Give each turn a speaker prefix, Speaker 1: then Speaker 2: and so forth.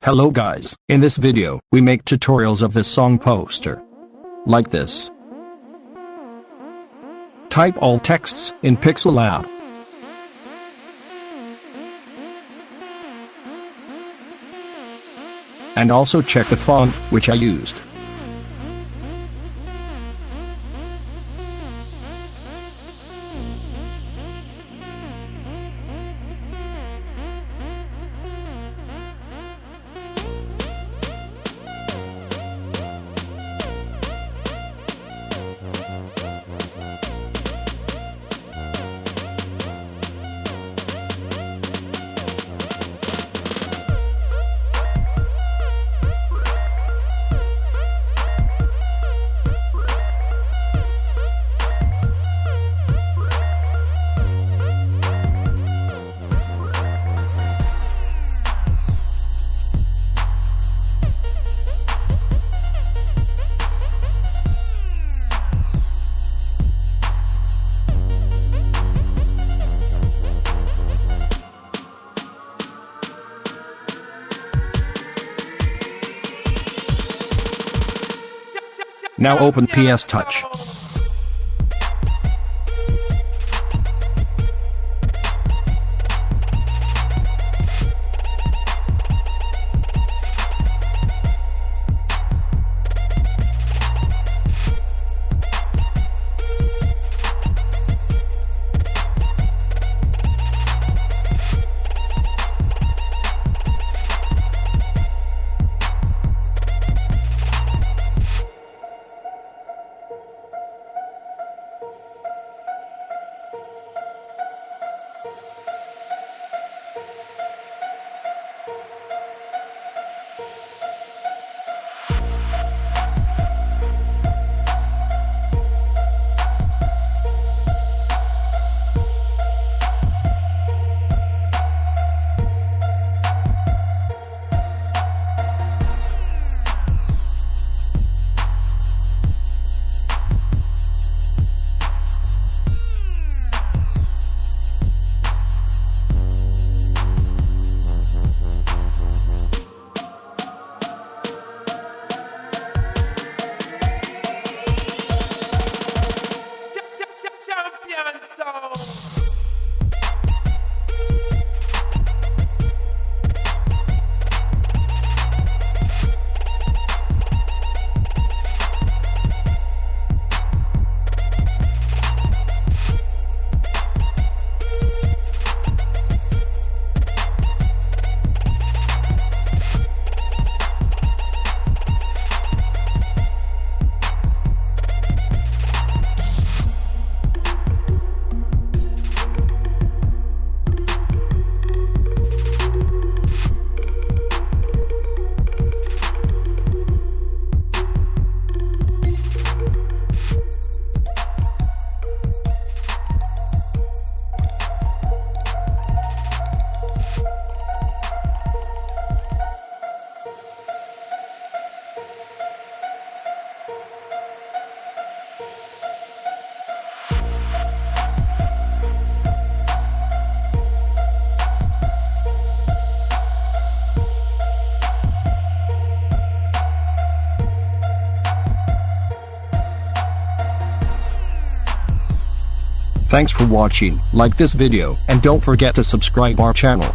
Speaker 1: Hello guys, in this video, we make tutorials of this song poster. Like this. Type all texts in Pixel Lab. And also check the font, which I used. Now open PS Touch. Thanks for watching, like this video, and don't forget to subscribe our channel.